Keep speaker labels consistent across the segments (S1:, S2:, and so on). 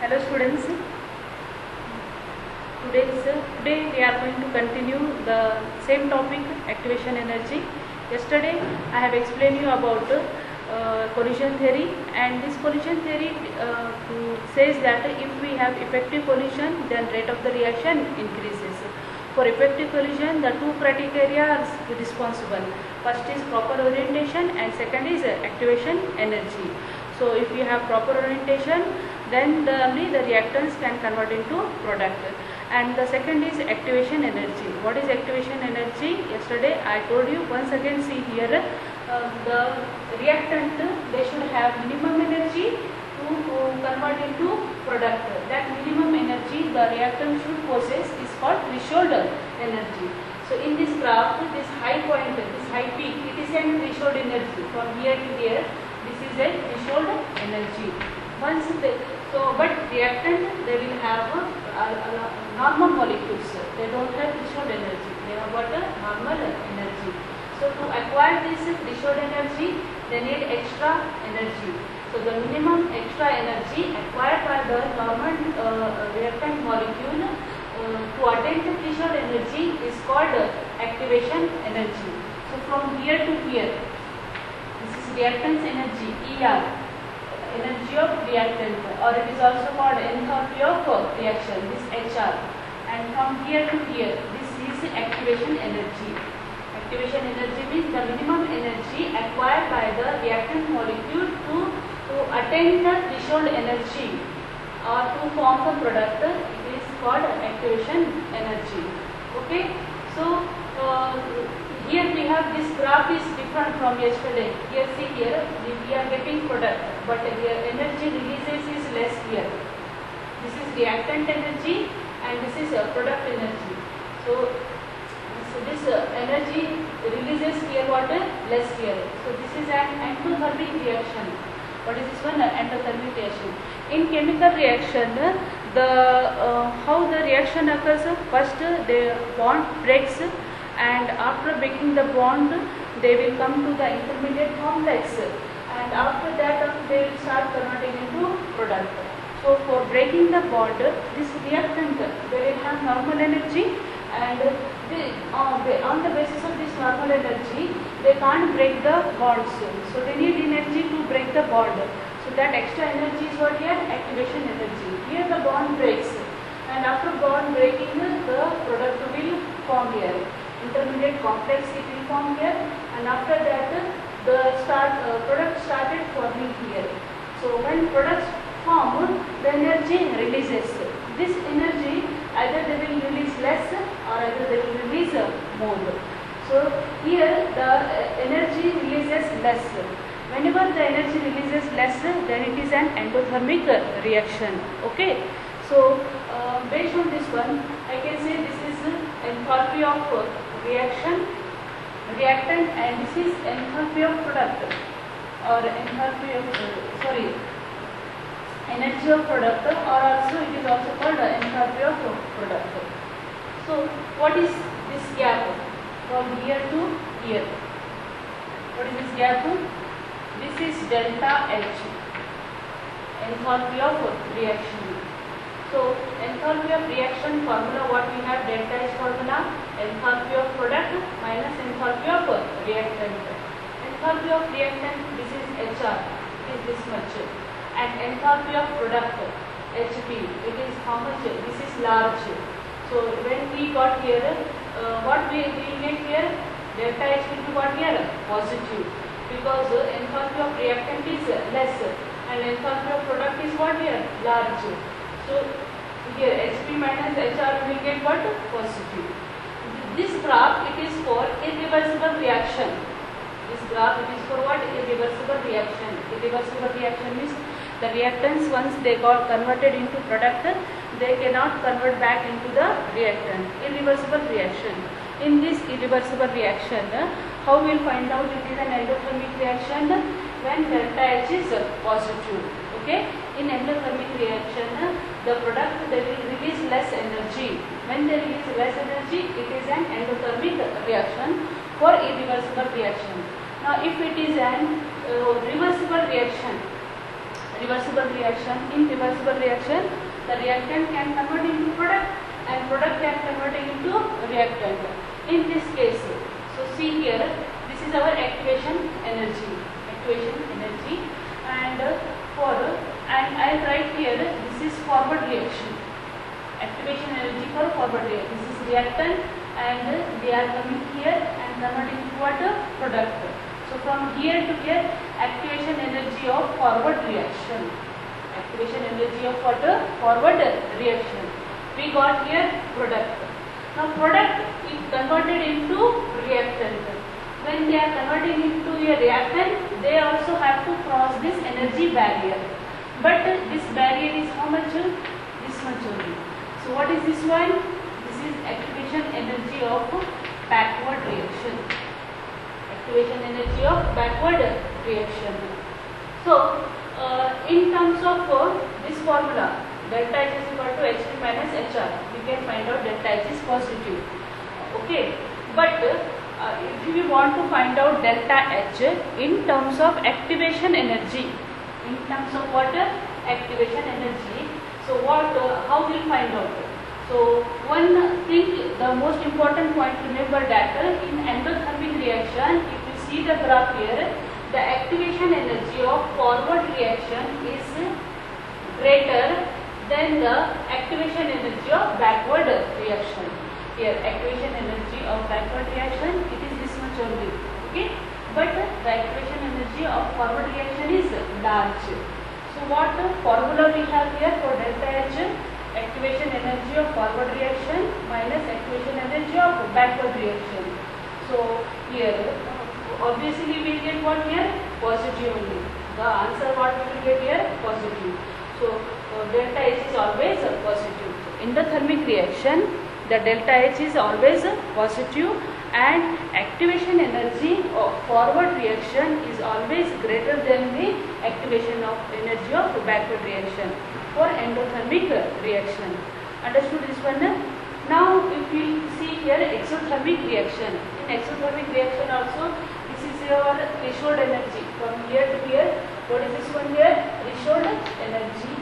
S1: Hello students, today we are going to continue the same topic, activation energy. Yesterday I have explained you about collision theory, and this collision theory says that if we have effective collision, then rate of the reaction increases. For effective collision, the two criteria are responsible. First is proper orientation and second is activation energy. So if you have proper orientation, then only the reactants can convert into product. And the second is activation energy. What is activation energy? Yesterday I told you. Once again, see here, the reactant, they should have minimum energy to convert into product. That minimum energy the reactant should possess is called threshold energy. So in this graph, this high point, this high peak, it is a threshold energy. From here to here, this is a threshold energy. Once but reactant, they will have normal molecules. They don't have threshold energy. They have got a normal energy. So to acquire this threshold energy, they need extra energy. So the minimum extra energy acquired by the normal reactant molecule to attain the threshold energy is called activation energy. So from here to here, this is reactance energy, ER, energy of reactant, or it is also called enthalpy of reaction, this HR. And from here to here, this is activation energy. Activation energy means the minimum energy acquired by the reactant molecule to attain the threshold energy or to form the product. It is called activation energy. Okay, so here we have this graph is different from yesterday. Here see here we are getting product, but here energy releases is less here. This is reactant energy and this is product energy. So this energy releases here water less here. So this is an endothermic reaction. What is this one? Endothermic reaction. In chemical reaction, how the reaction occurs? First, the bond breaks, and after breaking the bond, they will come to the intermediate complex, and after that they will start converting into product. So for breaking the bond, this reactant, they will have normal energy, and on the basis of this normal energy, they can't break the bonds. So they need energy to break the bond. So that extra energy is what here? Activation energy. Here the bond breaks, and after bond breaking, the product will form here. Intermediate complex it will form here, and after that the product started forming here. So when products form, the energy releases. This energy either they will release less or either they will release more. So here the energy releases less. Whenever the energy releases less, then it is an endothermic reaction. Okay. So based on this one, I can say this is enthalpy of reactant, and this is enthalpy of product, or enthalpy of energy of product, or also it is also called enthalpy of product. So what is this gap from here to here? What is this gap? This is delta H, enthalpy of reaction. So enthalpy of reaction formula, what we have, delta H formula, enthalpy of product minus enthalpy of reactant. Enthalpy of reactant, this is HR, it is this much, and enthalpy of product, HP, it is how much? This is large. So when we got here, what we get here, delta H will be what here? Positive, because enthalpy of reactant is less, and enthalpy of product is what here? Large. So here HP minus HR will get what? Positive. This graph, it is for irreversible reaction. This graph, it is for what? Irreversible reaction. Irreversible reaction means the reactants, once they got converted into product, they cannot convert back into the reactant. Irreversible reaction. In this irreversible reaction, how we will find out it is an endothermic reaction? When delta H is positive. Okay. In endothermic reaction, the product, they will release less energy. When they release less energy, it is an endothermic reaction for irreversible reaction. Now if it is an reversible reaction, reversible reaction. In reversible reaction, the reactant can convert into product and product can convert into reactant. In this case, so see here, this is our activation energy, and I write here this is forward reaction, activation energy for forward reaction. This is reactant and they are coming here and converting into what? Product. So from here to here, activation energy of forward reaction. Activation energy of what? Forward reaction. We got here product. Now product is converted into reactant. When they are converting into a reactant, they also have to cross this energy barrier. But this barrier is how much? This much only. So what is this one? This is activation energy of backward reaction. Activation energy of backward reaction. So in terms of this formula, delta H is equal to H3 minus HR. We can find out delta H is positive. Okay, but if we want to find out delta H in terms of activation energy, in terms of what? Activation energy. So what? How we will find out? So one thing, the most important point, remember that in endothermic reaction, if you see the graph here, the activation energy of forward reaction is greater than the activation energy of backward reaction. Here activation energy of backward reaction, it is this much only. Okay, but the activation energy of forward reaction is large. So what formula we have here for delta H? Activation energy of forward reaction minus activation energy of backward reaction. So here obviously we will get what here? Positive only. The answer what we will get here? Positive. So delta H is always positive. In the thermic reaction, the delta H is always positive and activation energy of forward reaction is always greater than the activation of energy of backward reaction for endothermic reaction. Understood this one? Now if we see here exothermic reaction. In exothermic reaction also, this is your threshold energy from here to here. What is this one here? Threshold energy,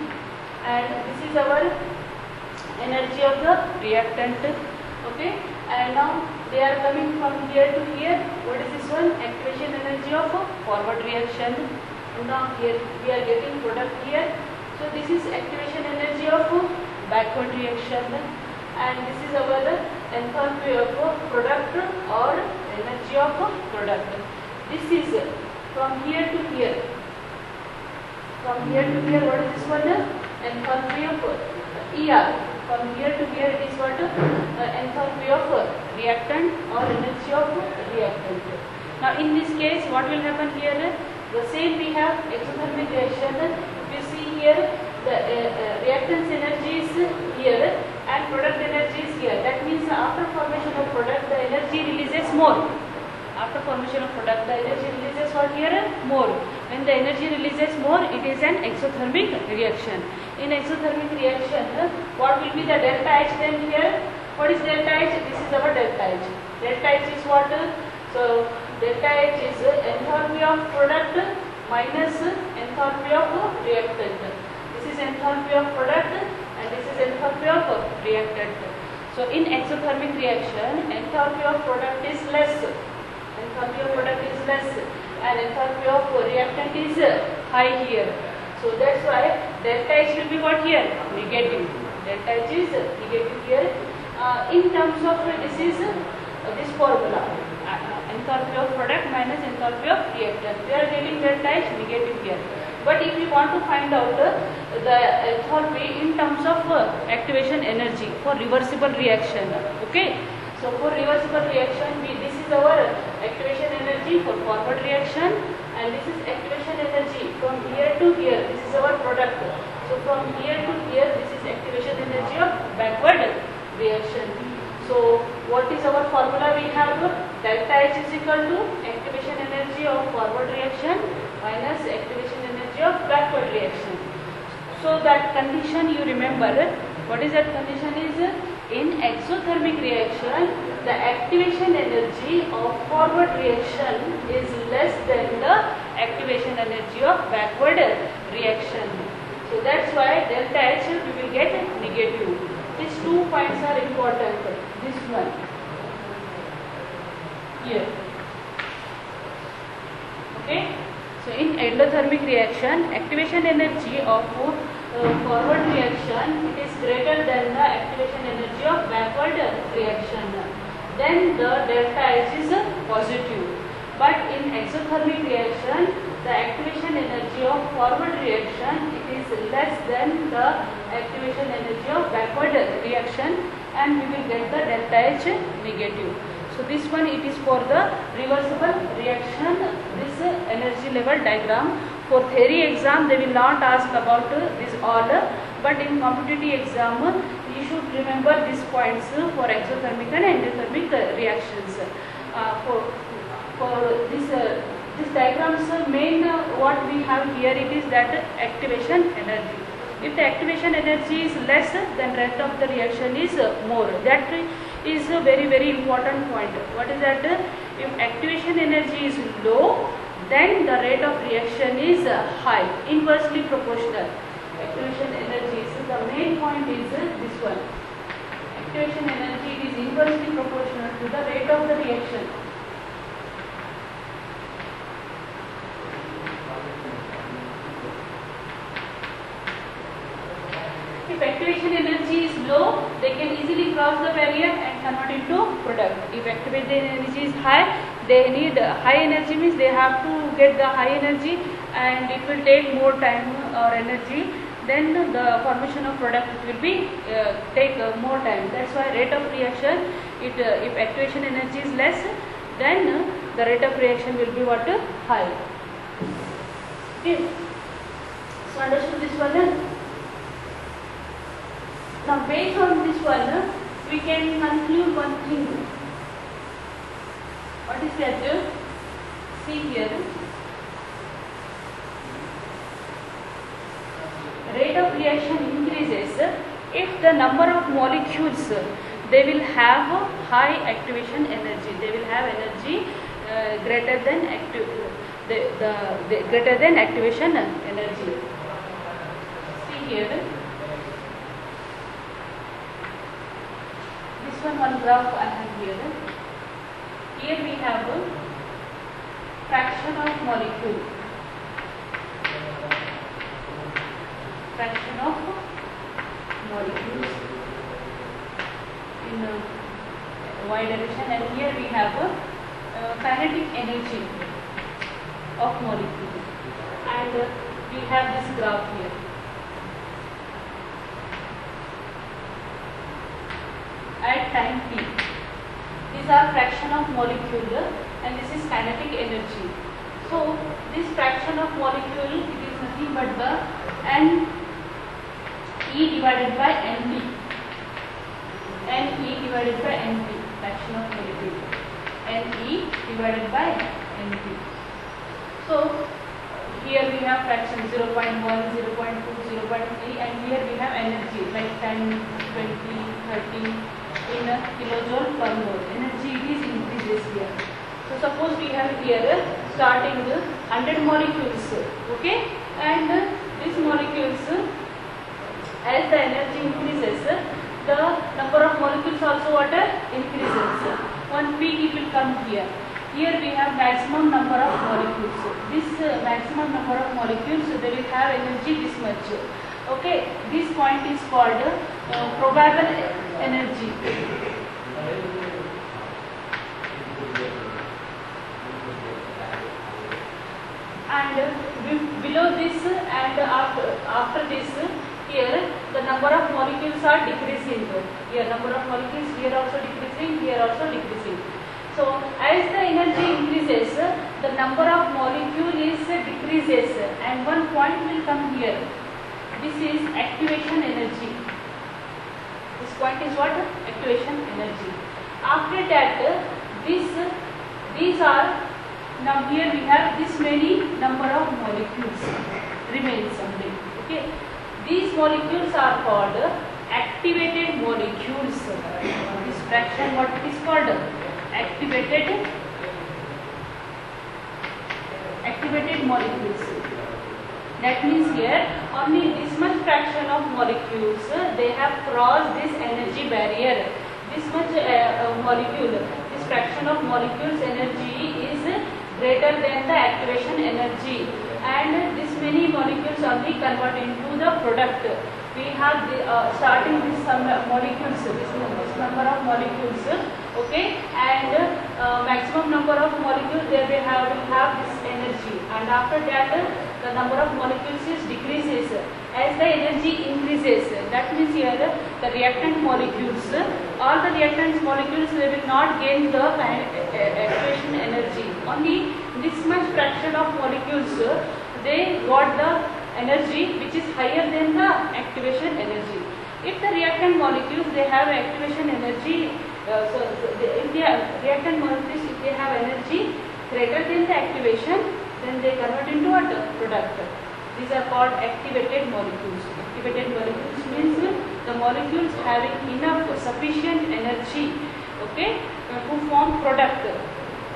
S1: and this is our energy of the reactant. Okay, and now they are coming from here to here. What is this one? Activation energy of forward reaction. And now here we are getting product here. So this is activation energy of backward reaction, and this is our enthalpy of product or energy of product. This is from here to here. From here to here, what is this one? Enthalpy of ER. From here to here, it is what? Enthalpy of reactant or energy of reactant. Now in this case, what will happen here? The same we have exothermic reaction. You see here, the reactance energy is here and product energy is here. That means after formation of product, the energy releases more. After formation of product, the energy releases what here? More. When the energy releases more, it is an exothermic reaction. In exothermic reaction, what will be the delta H then here? What is delta H? This is our delta H. Delta H is what? So delta H is enthalpy of product minus enthalpy of reactant. This is enthalpy of product and this is enthalpy of reactant. So in exothermic reaction, enthalpy of product is less. Enthalpy of product is less and enthalpy of reactant is high here. So that's why delta H will be what here? Negative. Delta H is negative here. In terms of this is this formula. Enthalpy of product minus enthalpy of reactant. We are getting delta H negative here. But if we want to find out the enthalpy in terms of activation energy for reversible reaction, okay? So for reversible reaction, this is our activation energy for forward reaction, and this is activation energy from here to here. This is our product. So from here to here, this is activation energy of backward reaction. So what is our formula? We have delta H is equal to activation energy of forward reaction minus activation energy of backward reaction. So that condition you remember. What is that condition? Is in exothermic reaction, the activation energy of forward reaction is less than the activation energy of backward reaction. So that's why delta H we will get negative. These 2 points are important. This one here. Okay. So in endothermic reaction, activation energy of forward reaction it is greater than the activation energy of backward reaction. Then the delta H is positive. But in exothermic reaction, the activation energy of forward reaction it is less than the activation energy of backward reaction, and we will get the delta H negative. So this one it is for the reversible reaction, this energy level diagram. For theory exam they will not ask about this all, but in competitive exam you should remember these points for exothermic and endothermic reactions. For this diagrams main what we have here it is that activation energy. If the activation energy is less, then rate of the reaction is more. That is a very important point. What is that? If activation energy is low, then the rate of reaction is high, inversely proportional. Activation energy, so the main point is this one. Activation energy is inversely proportional to the rate of the reaction. If activation energy is low, they can easily cross the barrier and convert into product. If activation energy is high, they need high energy, means they have to get the high energy, and it will take more time or energy. Then the formation of product will be take more time. That's why rate of reaction, if activation energy is less, then the rate of reaction will be what? High. Okay. So understood this one? Now based on this one, we can conclude one thing. What is that? See here. Rate of reaction increases if the number of molecules they will have high activation energy. They will have energy greater than greater than activation energy. See here. One graph I have here. Here we have a fraction of molecule. Fraction of molecules in y direction, and here we have a kinetic energy of molecule, and we have this graph here. At time t, these are fraction of molecule and this is kinetic energy. So this fraction of molecule it is nothing but the n e divided by nt. N e divided by nt, fraction of molecule. N e divided by nt. So here we have fraction 0.1, 0.2, 0.3, and here we have energy like 10, 20, 30 in a kilojoule per mole. Energy is increases here. So suppose we have here starting 100 molecules, okay, and these molecules, as the energy increases, the number of molecules also what increases. One peak it will come here. Here we have maximum number of molecules. This maximum number of molecules, they will have energy this much. Okay, this point is called probable energy. And below this and after this, here the number of molecules are decreasing. Here number of molecules here also decreasing, here also decreasing. So as the energy increases, the number of molecules decreases, and one point will come here. This is activation energy. This point is what? Activation energy. After that, these are, now here we have this many number of molecules remains only. Okay, these molecules are called activated molecules. This fraction what it is called? Activated molecules. That means here only this much fraction of molecules they have crossed this energy barrier. This much molecule, this fraction of molecules energy is greater than the activation energy, and this many molecules only convert into the product. We have the, starting with some molecules, this number of molecules, okay, and maximum number of molecules there we have this energy, and after that the number of molecules is decreases as the energy increases. That means here the reactant molecules, all the reactant molecules they will not gain the activation energy. Only this much fraction of molecules they got the energy which is higher than the activation energy. If the reactant molecules they have activation energy, if the reactant molecules if they have energy greater than the activation, then they convert into a product. These are called activated molecules. Activated molecules means the molecules having enough sufficient energy, okay, to form product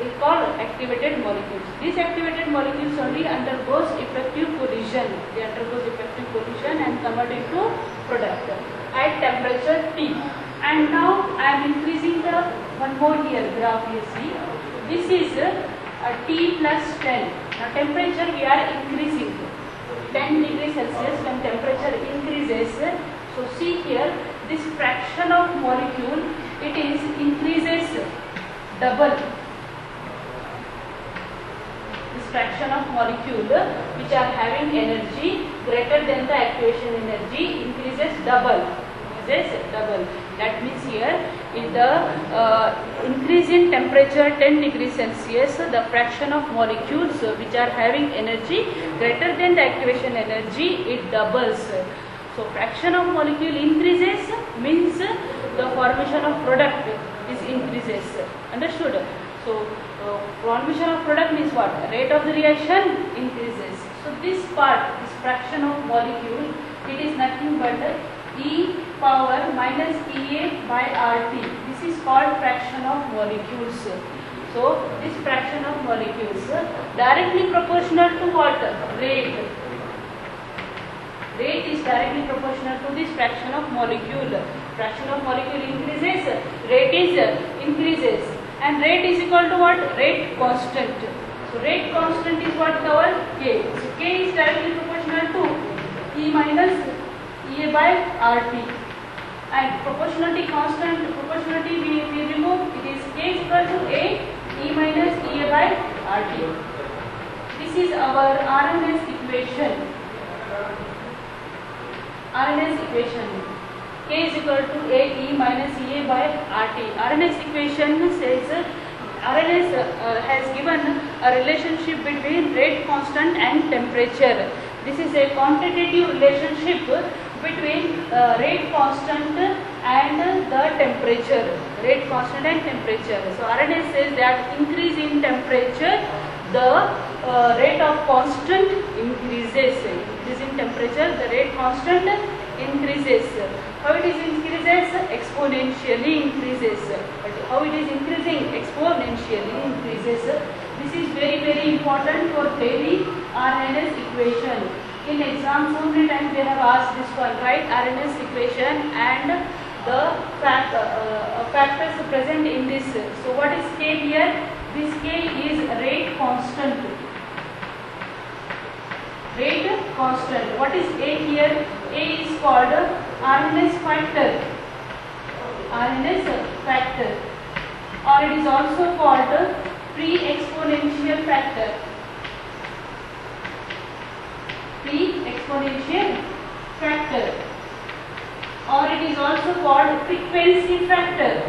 S1: is called activated molecules. These activated molecules only undergoes effective collision. They undergoes effective collision and convert into product at temperature T. And now I am increasing the one more here graph you see. This is T plus 10. Now temperature we are increasing. 10 degrees Celsius when temperature increases. So see here this fraction of molecule it is increases double. This fraction of molecule which are having energy greater than the activation energy increases double. That means here in the increase in temperature 10 degrees Celsius, the fraction of molecules which are having energy greater than the activation energy, it doubles. So fraction of molecule increases means the formation of product is increases. Understood? So formation of product means what? Rate of the reaction increases. So this part, this fraction of molecule, it is nothing but E power minus Ea by RT. This is called fraction of molecules. So this fraction of molecules directly proportional to what? Rate. Rate is directly proportional to this fraction of molecule. Fraction of molecule increases, rate is increases, and rate is equal to what? Rate constant. So rate constant is what? Our K. So K is directly proportional to E minus Ea by RT, and proportionality constant, proportionality we remove, it is K is equal to A E minus Ea by RT. This is our RMS equation. RMS equation. K is equal to A E minus Ea by RT. RMS equation says RMS has given a relationship between rate constant and temperature. This is a quantitative relationship between rate constant and the temperature. Rate constant and temperature. So RNA says that increase in temperature, the rate of constant increases. Increase in temperature, the rate constant increases. How it is increases? Exponentially increases. But how it is increasing? Exponentially increases. This is very important for daily RNS equation. In exam so many times they have asked this one, right? RNS equation and the factors present in this. So what is K here? This K is rate constant. Rate constant. What is A here? A is called RNS factor. RNS factor. Or it is also called pre-exponential factor. Pre-exponential factor, or it is also called frequency factor.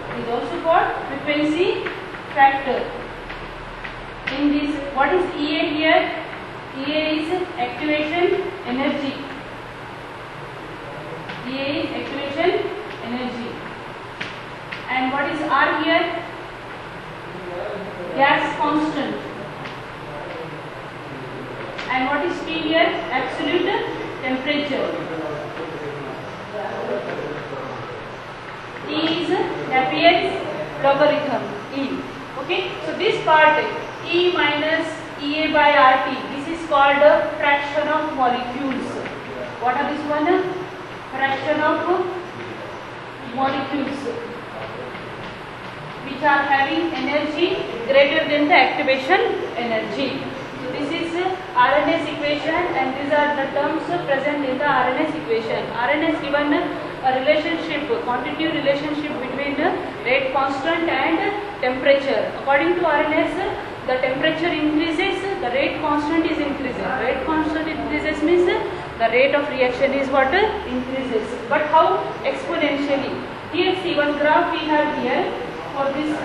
S1: It is also called frequency factor. In this, what is Ea here? Ea is activation energy. Ea is activation energy. And what is R here? Gas constant. And what is T here? Absolute temperature. T is Napier logarithm E. Okay. So this part E minus Ea by RT. This is called fraction of molecules. What are this one? Fraction of molecules which are having energy greater than the activation energy. So this is RNS equation, and these are the terms present in the RNS equation. RNS given a relationship, quantitative relationship between rate constant and temperature. According to RNS, the temperature increases, the rate constant is increasing. Rate constant increases means the rate of reaction is what? Increases. But how? Exponentially. Here see one graph we have here for this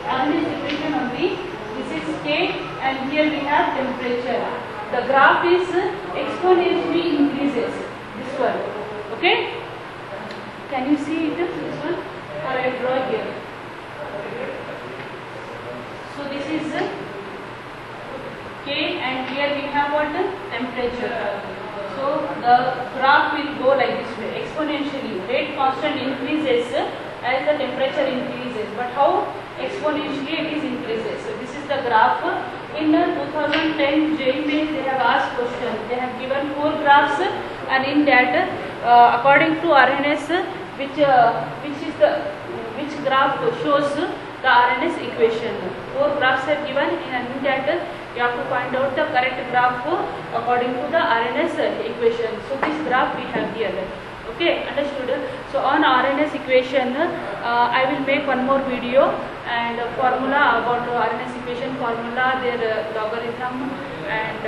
S1: RNS equation only. This is K, and here we have temperature. The graph is exponentially increases. This one. Okay? Can you see it? This one? Or I draw here. So this is K, and here we have what? Temperature. So the graph will go like this way, exponentially. Rate constant increases as the temperature increases. But how? Exponentially it is increases. So this is the graph. In 2010 JEE Mains they have asked question. They have given 4 graphs, and in that according to RNS, which graph shows the RNS equation. 4 graphs are given, and in that you have to find out the correct graph according to the RNS equation. So this graph we have here. Okay, understood? So on RNS equation, I will make one more video, and formula about RNS equation formula, their logarithm and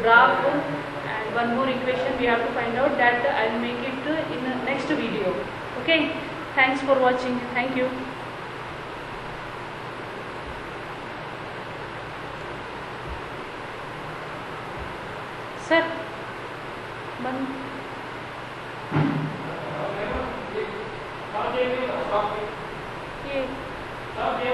S1: graph, and one more equation we have to find out. That I will make it in the next video. Okay, thanks for watching. Thank you. Sir, ये